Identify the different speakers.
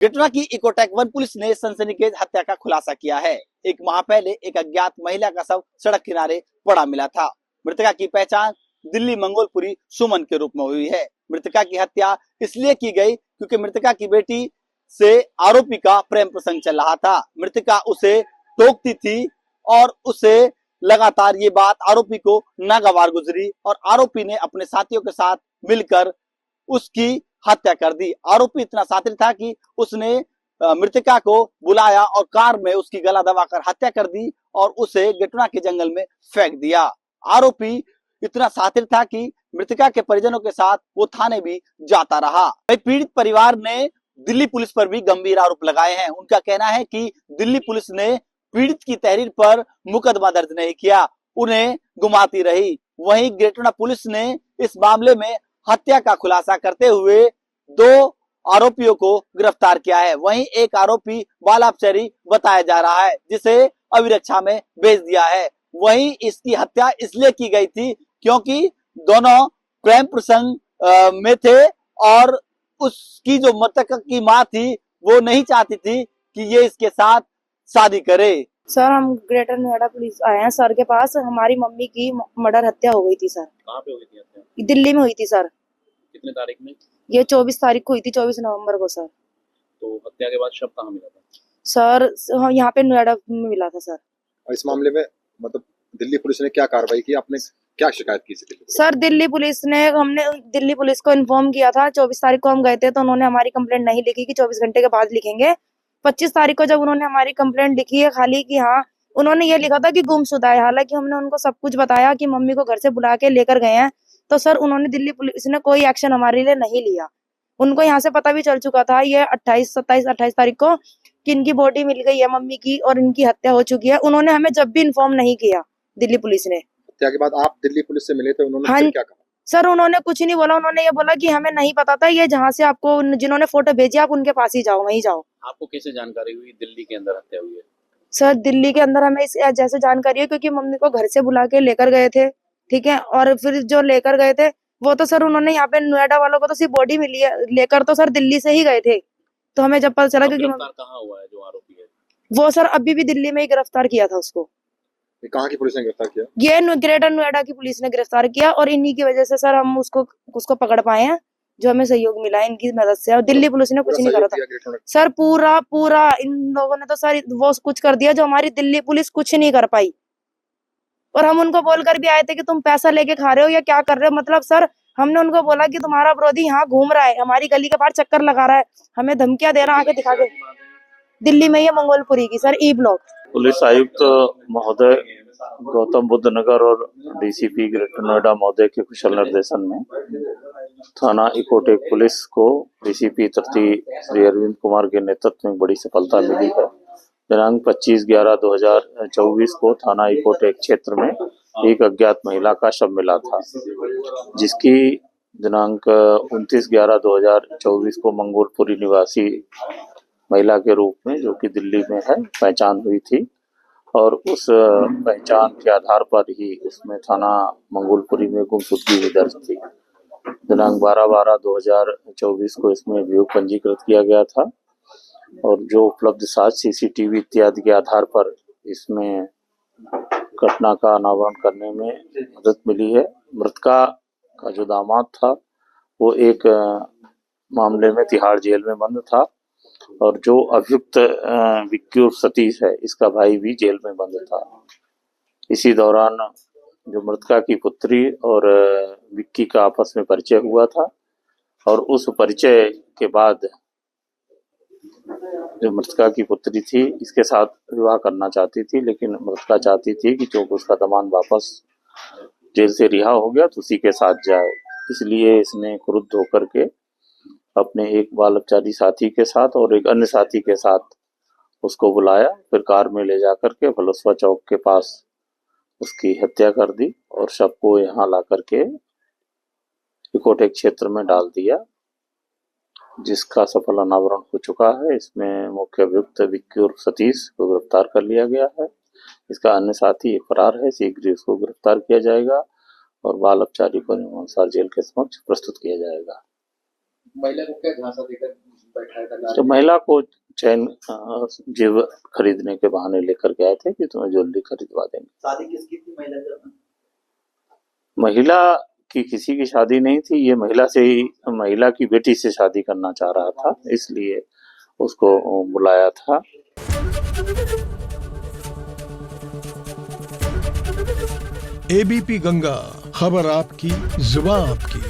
Speaker 1: घटना की Ecotech 1 police ने सनसनीखेज हत्या का खुलासा किया है। एक माह पहले एक अज्ञात महिला का शव सड़क किनारे पड़ा मिला था। मृतका की पहचान दिल्ली मंगोलपुरी सुमन के रूप में हुई है। मृतका की हत्या इसलिए की गई क्योंकि मृतका की बेटी से आरोपी का प्रेम प्रसंग चल रहा था। मृतका उसे टोकती थी और उसे लगातार ये बात आरोपी को नागवार गुजरी और आरोपी ने अपने साथियों के साथ मिलकर उसकी हत्या कर दी। आरोपी इतना शातिर था कि उसने मृतका को बुलाया और कार में उसकी गला दबाकर हत्या कर दी और उसे गेटुना के जंगल में फेंक दिया। आरोपी इतना शातिर था कि मृतका के परिजनों के साथ वो थाने भी जाता रहा। पीड़ित परिवार ने दिल्ली पुलिस पर भी गंभीर आरोप लगाए हैं। उनका कहना है कि दिल्ली पुलिस ने पीड़ित की तहरीर पर मुकदमा दर्ज नहीं किया, उन्हें गुमाती रही। वहीं गेटुना पुलिस ने इस मामले में हत्या का खुलासा करते हुए 2 आरोपियों को गिरफ्तार किया है। वहीं एक आरोपी बाल अपचारी बताया जा रहा है, जिसे अभिरक्षा में भेज दिया है। वहीं इसकी हत्या इसलिए की गई थी क्योंकि दोनों प्रेम प्रसंग में थे और उसकी जो मृतक की मां थी वो नहीं चाहती थी कि ये इसके साथ शादी करे।
Speaker 2: सर, हम ग्रेटर नोएडा पुलिस आए हैं सर के पास। हमारी मम्मी की मर्डर हत्या हो गई थी सर।
Speaker 3: कहाँ पे हुई थी हत्या?
Speaker 2: दिल्ली में हुई थी सर।
Speaker 3: कितने तारीख में?
Speaker 2: ये 24 तारीख को हुई थी, 24 नवंबर को सर।
Speaker 3: तो हत्या के बाद शव कहाँ मिला था?
Speaker 2: सर यहाँ पे नोएडा में मिला था सर।
Speaker 4: और इस मामले में मतलब दिल्ली पुलिस ने क्या कार्रवाई की, आपने क्या शिकायत की थी?
Speaker 2: सर हमने दिल्ली पुलिस को इन्फॉर्म किया था। 24 तारीख को हम गए थे तो उन्होंने हमारी कंप्लेंट नहीं लिखी कि 24 घंटे के बाद लिखेंगे। 25 तारीख को जब उन्होंने हमारी कंप्लेंट लिखी है खाली कि हाँ, उन्होंने ये लिखा था कि गुमशुदा है। हालांकि हमने उनको सब कुछ बताया कि मम्मी को घर से बुला के लेकर गए हैं, तो सर उन्होंने दिल्ली पुलिस ने कोई एक्शन हमारे लिए नहीं लिया। उनको यहाँ से पता भी चल चुका था ये 28 तारीख को कि इनकी बॉडी मिल गई है मम्मी की और इनकी हत्या हो चुकी है। उन्होंने हमें जब भी इन्फॉर्म नहीं किया दिल्ली पुलिस ने।
Speaker 4: हत्या के बाद आप दिल्ली पुलिस से मिले थे, उन्होंने
Speaker 2: हाँ,
Speaker 4: फिर क्या कहा?
Speaker 2: सर उन्होंने कुछ नहीं बोला। उन्होंने ये बोला कि हमें नहीं पता था, ये जहाँ से आपको जिन्होंने फोटो भेजी आप उनके पास ही जाओ, वहीं जाओ।
Speaker 3: आपको कैसे जानकारी हुई दिल्ली के अंदर हत्या हुई है?
Speaker 2: सर दिल्ली के अंदर हमें इस जैसे जानकारी है क्योंकि मम्मी को घर से बुला के लेकर गए थे, ठीक है। और फिर जो लेकर गए थे वो तो सर उन्होंने यहाँ पे नोएडा वालों को तो सिर्फ बॉडी मिली है, लेकर तो सर दिल्ली से ही गए थे। तो हमें जब पता चला क्योंकि
Speaker 3: गिरफ्तार कहाँ हुआ है जो आरोपी है?
Speaker 2: वो सर अभी भी दिल्ली में ही गिरफ्तार किया था उसको।
Speaker 4: कहाँ की पुलिस ने गिरफ्तार किया?
Speaker 2: ये ग्रेटर नोएडा की पुलिस ने गिरफ्तार किया और इन्हीं की वजह से सर हम उसको पकड़ पाए हैं, जो हमें सहयोग मिला है इनकी मदद से। और दिल्ली पुलिस ने कुछ नहीं करा था सर। पूरा इन लोगों ने तो सर वो कुछ कर दिया जो हमारी दिल्ली पुलिस कुछ नहीं कर पाई। और हम उनको बोलकर भी आए थे कि तुम पैसा लेके खा रहे हो या क्या कर रहे हो। मतलब सर हमने उनको बोला कि तुम्हारा विरोधी यहाँ घूम रहा है, हमारी गली के बाहर चक्कर लगा रहा है, हमें धमकियां दे रहा है, आके दिखा के। दिल्ली में ये मंगोलपुरी की सर ई ब्लॉक।
Speaker 5: पुलिस आयुक्त महोदय गौतम बुद्ध नगर और डीसीपी ग्रेटर नोएडा महोदय के कुशल निर्देशन में थाना इकोटेक पुलिस को डीसीपी तृतीय श्री अरविंद कुमार के नेतृत्व में बड़ी सफलता मिली है। दिनांक 25/11/2024 को थाना इकोटेक क्षेत्र में एक अज्ञात महिला का शव मिला था, जिसकी दिनांक 29/11/2024 को मंगोलपुरी निवासी महिला के रूप में, जो कि दिल्ली में है, पहचान हुई थी। और उस पहचान के आधार पर ही उसमें थाना मंगोलपुरी में गुमशुदगी भी दर्ज थी। दिनांक 12/12/2024 को इसमें अभियोग पंजीकृत किया गया था और जो उपलब्ध साक्ष्य सीसीटीवी इत्यादि के आधार पर इसमें घटना का अनावरण करने में मदद मिली है। मृतका का जो दामाद था वो एक मामले में तिहाड़ जेल में बंद था और जो अभियुक्त विक्की उर्फ सतीश है, इसका भाई भी जेल में बंद था। इसी दौरान जो मृतका की पुत्री और विक्की का आपस में परिचय हुआ था और उस परिचय के बाद जो मृतका की पुत्री थी इसके साथ विवाह करना चाहती थी, लेकिन मृतका चाहती थी कि जो उसका दामाद वापस जेल से रिहा हो गया तो उसी के साथ जाए। इसलिए इसने क्रुद्ध होकर के अपने एक बाल अपचारी साथी के साथ और एक अन्य साथी के साथ उसको बुलाया, फिर कार में ले जाकर के फलुस्वा चौक के पास उसकी हत्या कर दी और शव को यहाँ ला करके इकोटेक क्षेत्र में डाल दिया, जिसका सफल अनावरण हो चुका है। इसमें मुख्य अभियुक्त विक्की उर्फ सतीश को गिरफ्तार कर लिया गया है। इसका अन्य साथी फरार है, शीघ्र ही उसको गिरफ्तार किया जाएगा और बाल अपचारी को नियमानुसार जेल के समक्ष प्रस्तुत किया जाएगा।
Speaker 3: महिला को क्या झांसा देकर
Speaker 5: तो महिला को चैन जेवर खरीदने के बहाने लेकर गए थे कि तुम्हें ज्वेलरी खरीदवा देंगे।
Speaker 1: शादी किसकी थी महिला से?
Speaker 5: महिला की किसी की शादी नहीं थी, ये महिला की बेटी से शादी करना चाह रहा था, इसलिए उसको बुलाया था।
Speaker 6: एबीपी गंगा, खबर आपकी, जुबान आपकी।